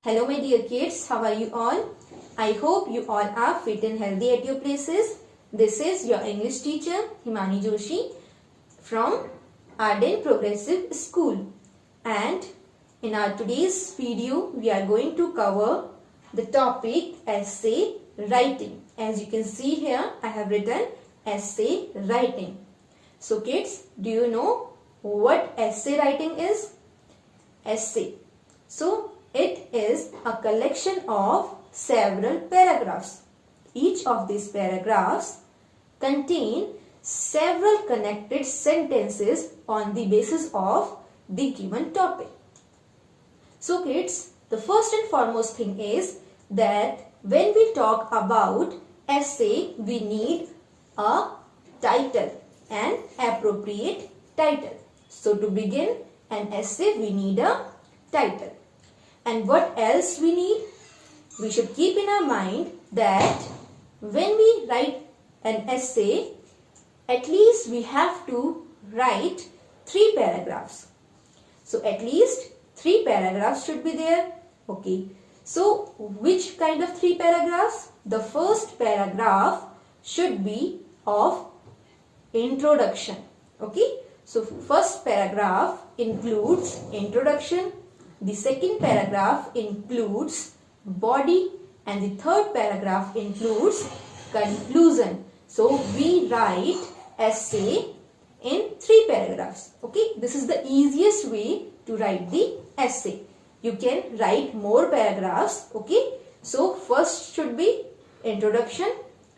Hello my dear kids, how are you all? I hope you all are fit and healthy at your places. This is your English teacher Himani Joshi from Arden Progressive School. And in our today's video, we are going to cover the topic essay writing. As you can see here, I have written essay writing. So kids, do you know what essay writing is? Essay. So it is a collection of several paragraphs. Each of these paragraphs contain several connected sentences on the basis of the given topic. So kids, the first and foremost thing is that when we talk about essay, we need a title, an appropriate title. So to begin an essay, we need a title. And what else we need? We should keep in our mind that when we write an essay, at least we have to write 3 paragraphs. So at least 3 paragraphs should be there. Okay. So which kind of 3 paragraphs? The first paragraph should be of introduction. Okay. So first paragraph includes introduction. The second paragraph includes body and the third paragraph includes conclusion. So we write essay in 3 paragraphs. Okay, this is the easiest way to write the essay. You can write more paragraphs. Okay, so first should be introduction,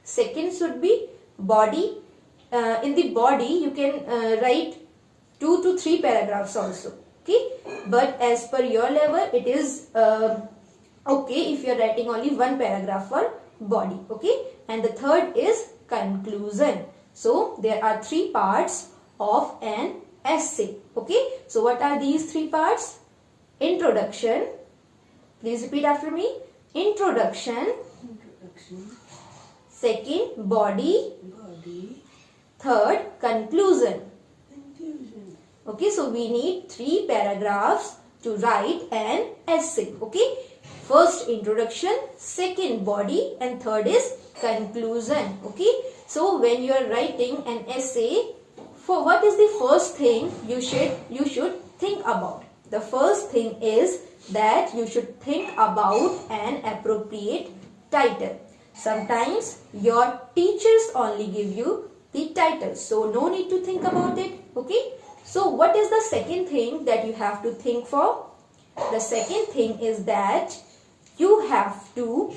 second should be body. In the body you can write 2 to 3 paragraphs also. Okay, but as per your level it is okay if you are writing only 1 paragraph for body. Okay, and the third is conclusion. So there are 3 parts of an essay. Okay, so what are these 3 parts? Introduction. Please repeat after me. Introduction. Second, body. Third, conclusion. Okay, so we need 3 paragraphs to write an essay. Okay, first introduction, second body, and third is conclusion. Okay, so when you are writing an essay, for what is the first thing you should think about? The first thing is that you should think about an appropriate title. Sometimes your teachers only give you the title, so no need to think about it. Okay. So what is the second thing that you have to think for? The second thing is that you have to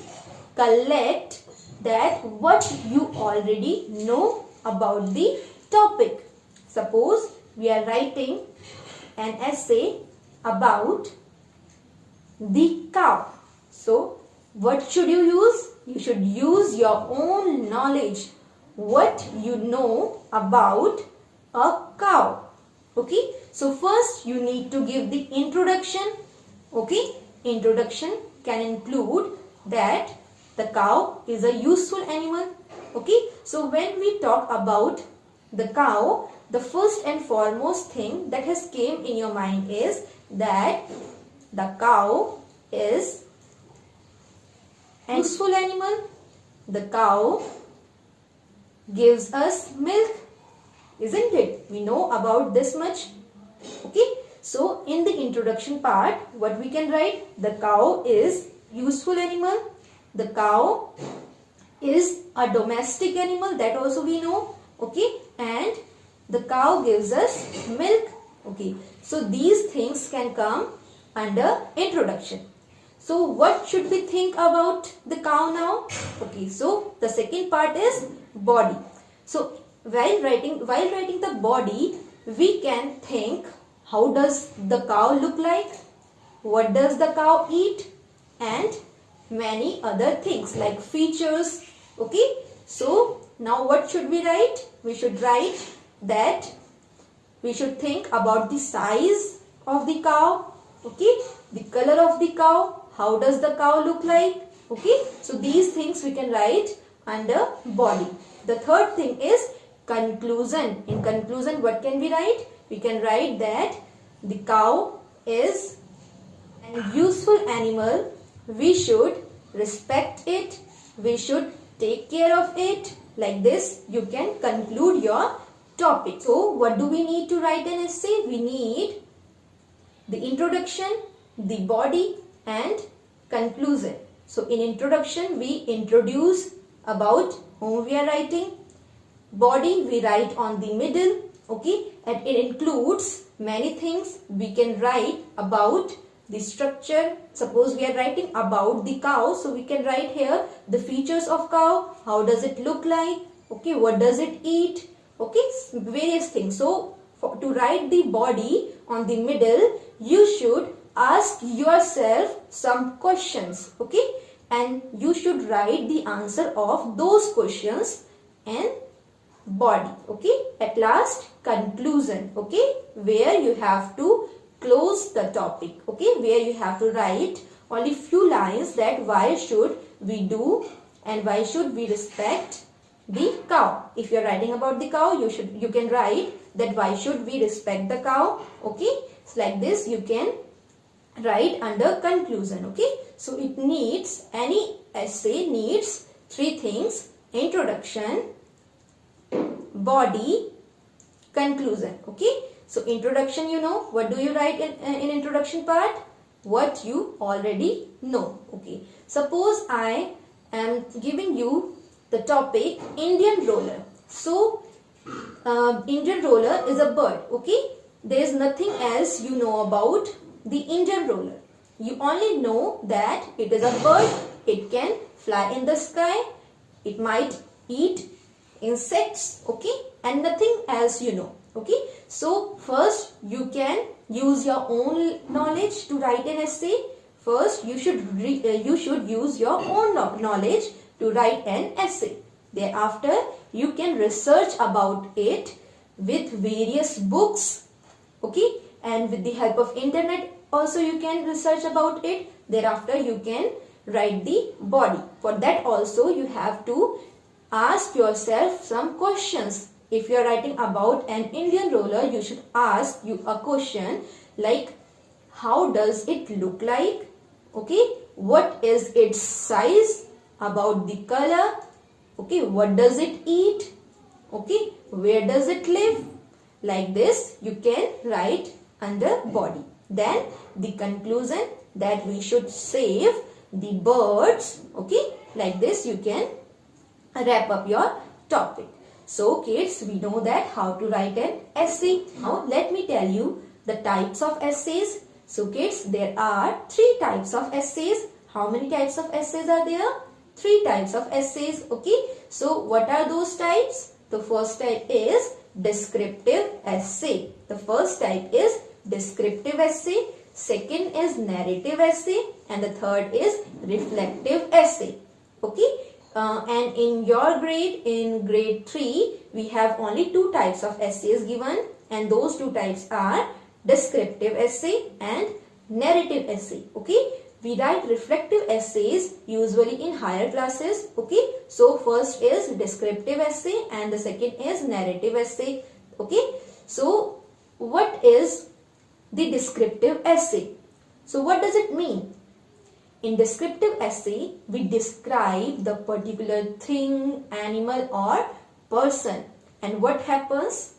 collect that what you already know about the topic. Suppose we are writing an essay about the cow. So what should you use? You should use your own knowledge. What you know about a cow. Okay, so first you need to give the introduction. Okay, introduction can include that the cow is a useful animal. Okay, so when we talk about the cow, the first and foremost thing that has came in your mind is that the cow is a useful animal. The cow gives us milk. Isn't it? We know about this much. Okay. So in the introduction part, what we can write? The cow is useful animal. The cow is a domestic animal. That also we know. Okay. And the cow gives us milk. Okay. So these things can come under introduction. So what should we think about the cow now? Okay. So the second part is body. So while writing the body, we can think, how does the cow look like? What does the cow eat? And many other things like features. Okay. So now what should we write? We should write that we should think about the size of the cow. Okay. The color of the cow. How does the cow look like? Okay. So these things we can write under body. The third thing is conclusion. In conclusion, what can we write? We can write that the cow is an useful animal we should respect it, we should take care of it. Like this, you can conclude your topic. So, what do we need to write an essay? We need the introduction, the body and conclusion. So, in introduction, we introduce about whom we are writing. Body, we write on the middle, okay, and it includes many things. We can write about the structure. Suppose we are writing about the cow, so we can write here the features of cow, how does it look like, okay, what does it eat, okay, various things. So to write the body on the middle, you should ask yourself some questions, okay, and you should write the answer of those questions and body, okay. At last, conclusion, okay, where you have to close the topic, okay, where you have to write only few lines that why should we do and why should we respect the cow. If you are writing about the cow, you can write that why should we respect the cow, okay. So like this you can write under conclusion, okay. So it needs, any essay needs three things: introduction, body, conclusion, okay. So introduction, you know, what do you write in introduction part? What you already know, okay. Suppose I am giving you the topic Indian roller. So Indian roller is a bird, okay. There is nothing else you know about the Indian roller. You only know that it is a bird, it can fly in the sky, it might eat insects, okay, and nothing else you know, okay. So first you can use your own knowledge to write an essay. First you should use your own knowledge to write an essay. Thereafter you can research about it with various books, okay, and with the help of internet also you can research about it. Thereafter you can write the body. For that also you have to ask yourself some questions. If you are writing about an Indian roller, you should ask you a question like, how does it look like, okay, what is its size, about the color, okay, what does it eat, okay, where does it live. Like this you can write under body. Then the conclusion, that we should save the birds, okay. Like this you can wrap up your topic. So kids, we know that how to write an essay. Now let me tell you the types of essays. So kids, there are three types of essays. How many types of essays are there? Three types of essays, okay. So what are those types? The first type is descriptive essay. The first type is descriptive essay. Second is narrative essay. And the third is reflective essay, okay. And in your grade, in grade 3, we have only two types of essays given, and those two types are descriptive essay and narrative essay, okay. We write reflective essays usually in higher classes, okay. So first is descriptive essay and the second is narrative essay, okay. So what is the descriptive essay? So what does it mean? In descriptive essay, we describe the particular thing, animal or person. And what happens?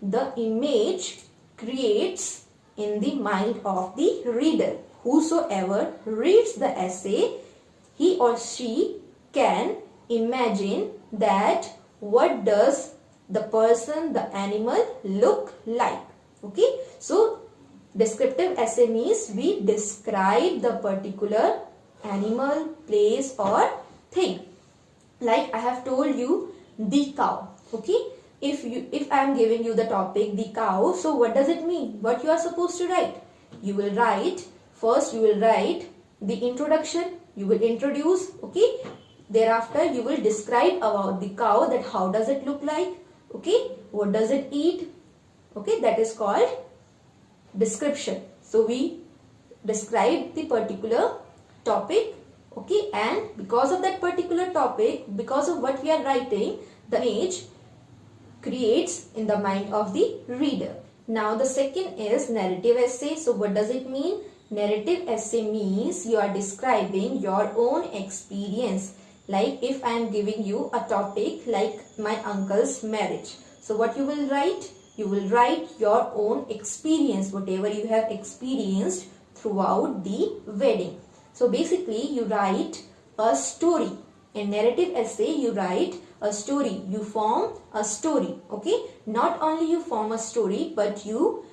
The image creates in the mind of the reader. Whosoever reads the essay, he or she can imagine that what does the person, the animal look like. Okay. So descriptive essay means we describe the particular animal, place or thing. Like I have told you, the cow. Okay. If I am giving you the topic, the cow, so what does it mean? What you are supposed to write? You will write, first you will write the introduction, you will introduce, okay. Thereafter you will describe about the cow, that how does it look like, okay. What does it eat, okay. That is called description. So we describe the particular topic, okay, and because of that particular topic, because of what we are writing, the image creates in the mind of the reader. Now the second is narrative essay. So what does it mean? narrative essay means you are describing your own experience. Like if I am giving you a topic like my uncle's marriage. So what you will write? You will write your own experience, whatever you have experienced throughout the wedding. So basically you write a story. In narrative essay you write a story. You form a story. Okay. Not only you form a story, but you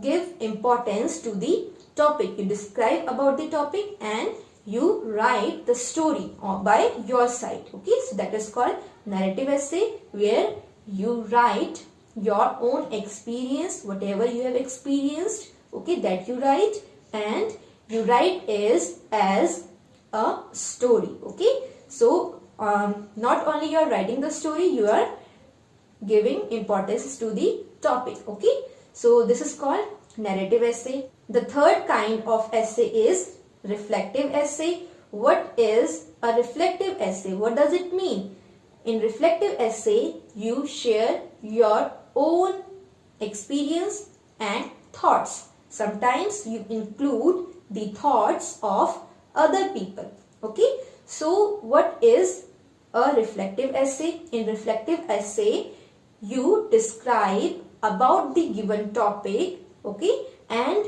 give importance to the topic. You describe about the topic and you write the story by your side. Okay. So that is called narrative essay, where you write your own experience, whatever you have experienced, okay, that you write, and you write is as a story. Okay. So not only you are writing the story, you are giving importance to the topic. Okay. So this is called narrative essay. The third kind of essay is reflective essay. What is a reflective essay? What does it mean? In reflective essay, you share your own experience and thoughts. Sometimes you include the thoughts of other people. Okay. So what is a reflective essay? In reflective essay, you describe about the given topic, okay, and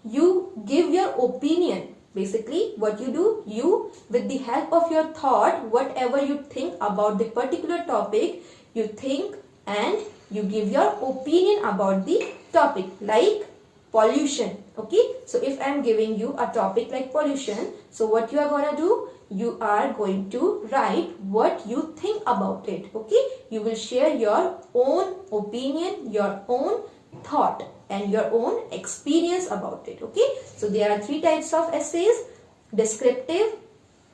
you give your opinion. Basically what you do, you with the help of your thought, whatever you think about the particular topic, you think and you give your opinion about the topic. Like pollution. Okay. So if I am giving you a topic like pollution, so what you are gonna do? You are going to write what you think about it. Okay. You will share your own opinion, your own thought and your own experience about it. Okay. So there are three types of essays: descriptive,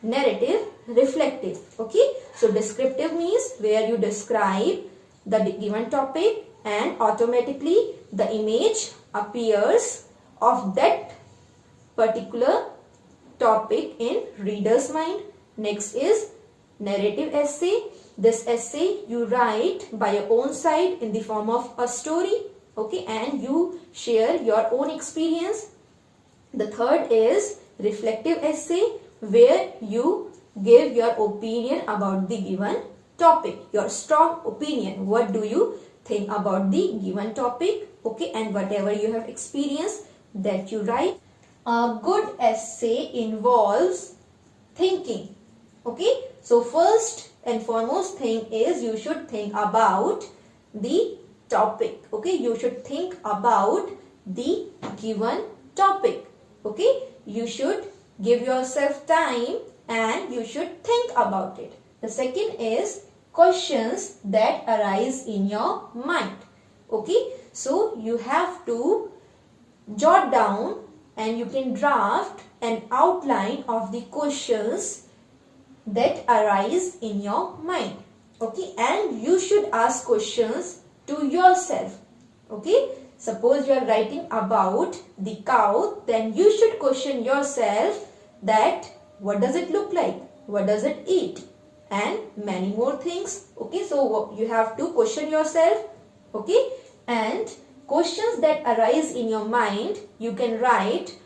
narrative, reflective. Okay. So descriptive means where you describe the given topic and automatically the image appears of that particular topic in reader's mind. Next is narrative essay. This essay you write by your own side in the form of a story. Okay, and you share your own experience. The third is reflective essay, where you give your opinion about the given topic, your strong opinion. What do you think about the given topic? Okay, and whatever you have experienced, that you write. A good essay involves thinking. Okay, so first and foremost thing is you should think about the topic. Okay, you should think about the given topic. Okay, you should give yourself time and you should think about it. The second is questions that arise in your mind. Okay, so you have to jot down and you can draft an outline of the questions that arise in your mind. Okay, and you should ask questions to yourself. Okay, suppose you are writing about the cow, then you should question yourself that what does it look like, what does it eat, and many more things. Okay, so you have to question yourself. Okay, and questions that arise in your mind you can write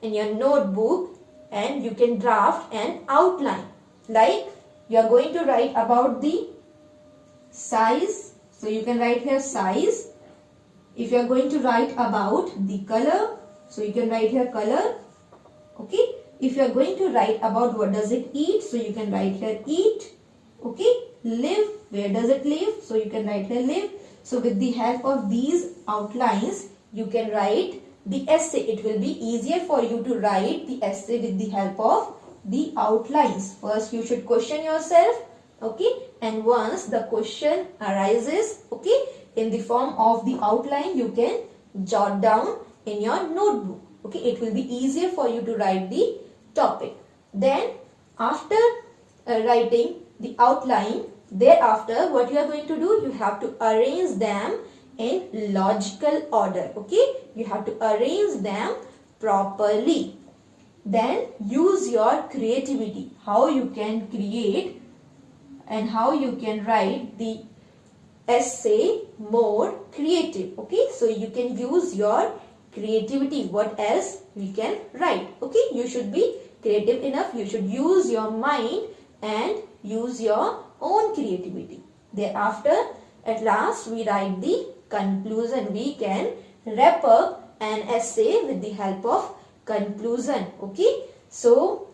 in your notebook and you can draft an outline. Like you are going to write about the size, so you can write here size. If you are going to write about the color, so you can write here color. Okay, if you are going to write about what does it eat, so you can write here eat. Okay, live, where does it live, so you can write here live. So with the help of these outlines you can write the essay. It will be easier for you to write the essay with the help of the outlines. First you should question yourself. Okay, and once the question arises, okay, in the form of the outline you can jot down in your notebook. Okay, it will be easier for you to write the topic. Then after writing the outline, thereafter what you are going to do, you have to arrange them in logical order. Okay, you have to arrange them properly. Then use your creativity, how you can create and how you can write the essay more creative. Okay, so you can use your creativity. What else we can write? Okay, you should be creative enough. You should use your mind and use your own creativity. Thereafter, at last, we write the conclusion. We can wrap up an essay with the help of conclusion. Okay, so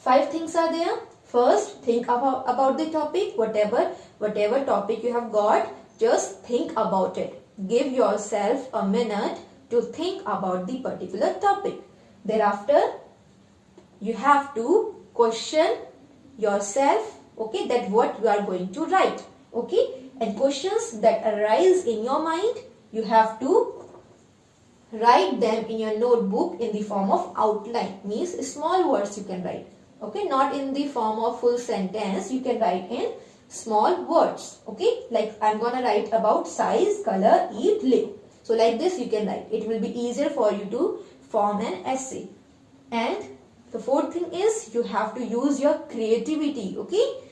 5 things are there. First, think about the topic. Whatever topic you have got, just think about it. Give yourself a minute to think about the particular topic. Thereafter, you have to question yourself, okay, that what you are going to write, okay, and questions that arise in your mind, you have to write them in your notebook in the form of outline, means small words you can write, okay, not in the form of full sentence. You can write in small words, okay, like I'm gonna write about size, color, eat, live. So like this you can write. It will be easier for you to form an essay. And the 4th thing is you have to use your creativity, okay.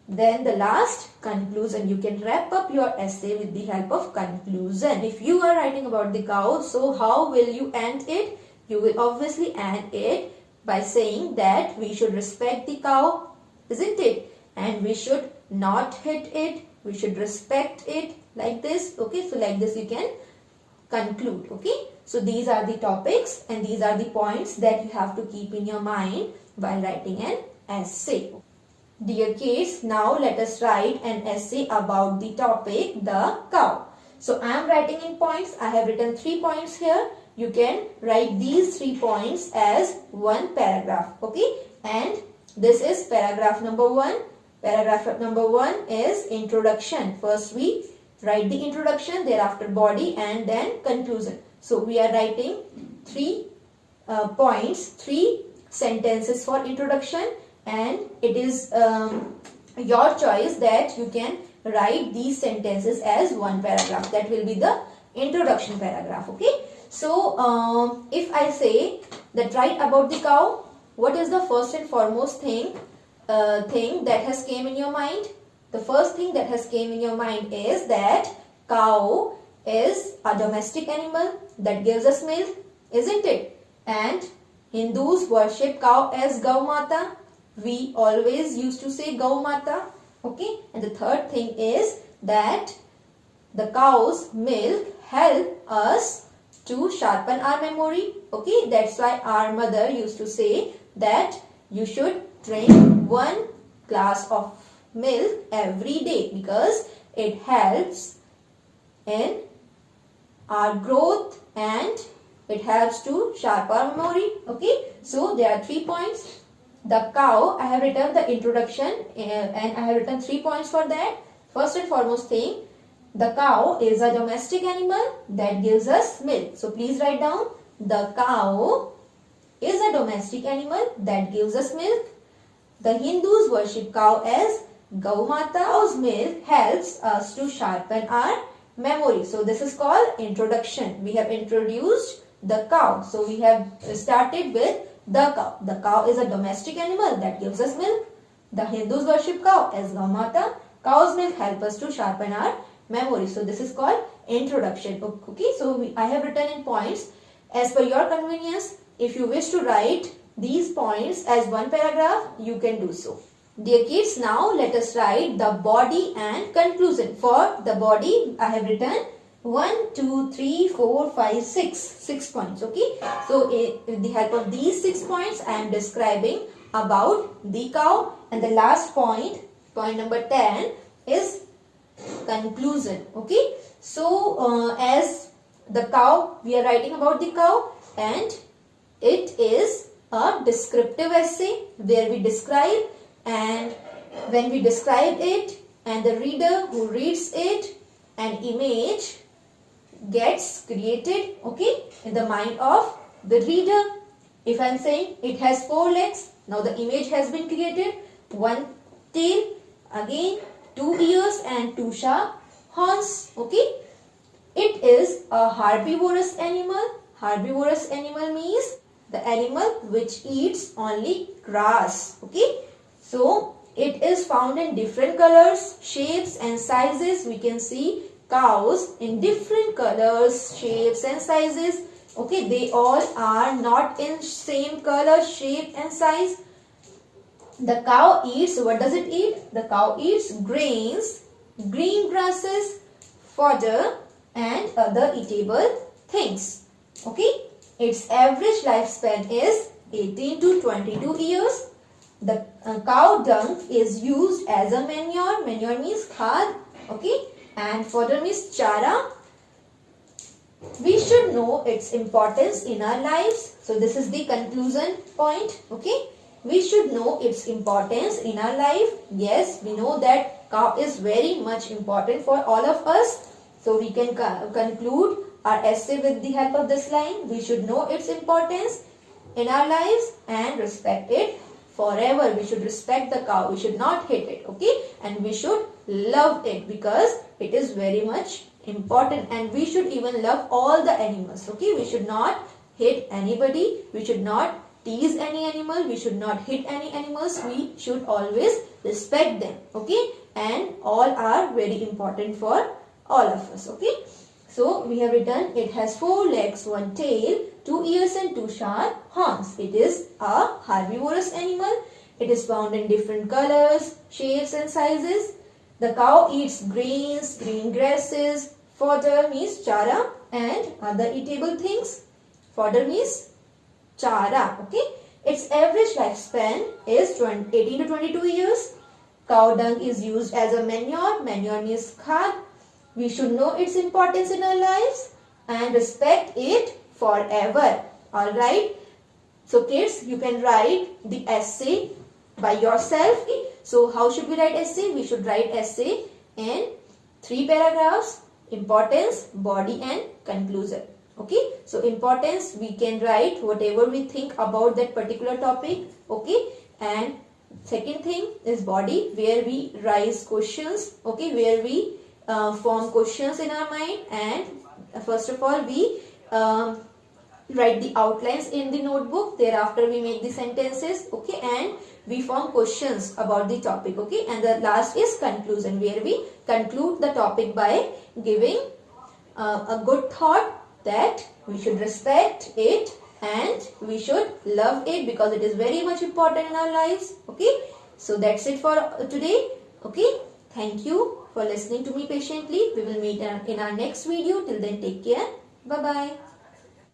Then the last, conclusion. You can wrap up your essay with the help of conclusion. If you are writing about the cow, so how will you end it? You will obviously end it by saying that we should respect the cow, isn't it? And we should not hit it. We should respect it, like this, okay. So like this you can conclude, okay. So these are the topics and these are the points that you have to keep in your mind while writing an essay. Dear kids, now let us write an essay about the topic, the cow. So I am writing in points. I have written 3 points here. You can write these 3 points as one paragraph, okay. And this is paragraph number 1. Paragraph number 1 is introduction. First we write the introduction, thereafter body, and then conclusion. So we are writing 3 points, 3 sentences for introduction, and it is your choice that you can write these sentences as one paragraph. That will be the introduction paragraph, okay. So if I say that write about the cow, what is the first and foremost thing that has came in your mind? The first thing that has came in your mind is that cow is a domestic animal that gives us milk, isn't it? And Hindus worship cow as Gau Mata. We always used to say Gau Mata, okay. And the third thing is that the cow's milk help us to sharpen our memory, okay. That's why our mother used to say that you should drink 1 glass of milk every day because it helps in our growth and it helps to sharpen our memory, okay. So there are 3 points. The cow, I have written the introduction and I have written 3 points for that. First and foremost thing, the cow is a domestic animal that gives us milk. So please write down, the cow is a domestic animal that gives us milk. The Hindus worship cow as Gau Mata. Cow's milk helps us to sharpen our memory. So this is called introduction. We have introduced the cow. So we have started with the cow. The cow is a domestic animal that gives us milk. The Hindus worship cow as Gau Mata. Cow's milk help us to sharpen our memory. So this is called introduction. Okay, so I have written in points as per your convenience. If you wish to write these points as one paragraph, you can do so. Dear kids, now let us write the body and conclusion. For the body, I have written 1, 2, 3, 4, 5, 6. 6 points, okay. So with the help of these 6 points, I am describing about the cow. And the last point, point number 10, is conclusion, okay. So as the cow, we are writing about the cow and it is a descriptive essay where we describe, and when we describe it and the reader who reads it, an image gets created, okay, in the mind of the reader. If I am saying it has 4 legs, now the image has been created. 1 tail, again 2 ears and 2 sharp horns, okay. It is a herbivorous animal. Herbivorous animal means the animal which eats only grass, okay. So it is found in different colors, shapes and sizes. We can see cows in different colors, shapes and sizes. Okay, they all are not in same color, shape and size. The cow eats, what does it eat? The cow eats grains, green grasses, fodder and other eatable things. Okay, its average lifespan is 18 to 22 years. The cow dung is used as a manure. Manure means khad. Okay, and fodder means chara. We should know its importance in our lives. So this is the conclusion point. Okay, we should know its importance in our life. Yes, we know that cow is very much important for all of us. So we can conclude our essay with the help of this line. We should know its importance in our lives and respect it forever. We should respect the cow. We should not hate it. Okay, and we should love it because it is very much important, and we should even love all the animals. Okay, we should not hate anybody. We should not tease any animal. We should not hit any animals. We should always respect them. Okay, and all are very important for all of us. Okay, so we have written it has 4 legs, 1 tail, 2 ears and 2 sharp horns. It is a herbivorous animal. It is found in different colors, shapes and sizes. The cow eats grains, green grasses. Fodder means chara and other eatable things. Fodder means chara. Okay. Its average lifespan is 18 to 22 years. Cow dung is used as a manure. Manure means khad. We should know its importance in our lives and respect it forever. Alright. So kids, you can write the essay by yourself. So how should we write essay? We should write essay in 3 paragraphs. Importance, body and conclusion. Okay. So importance, we can write whatever we think about that particular topic. Okay. And second thing is body, where we raise questions. Okay. Where we form questions in our mind, and first of all we write the outlines in the notebook. Thereafter we make the sentences. Okay, and we form questions about the topic. Okay, and the last is conclusion, where we conclude the topic by giving a good thought that we should respect it and we should love it because it is very much important in our lives. Okay, so that's it for today. Okay, thank you for listening to me patiently. We will meet in our next video. Till then, take care. Bye bye.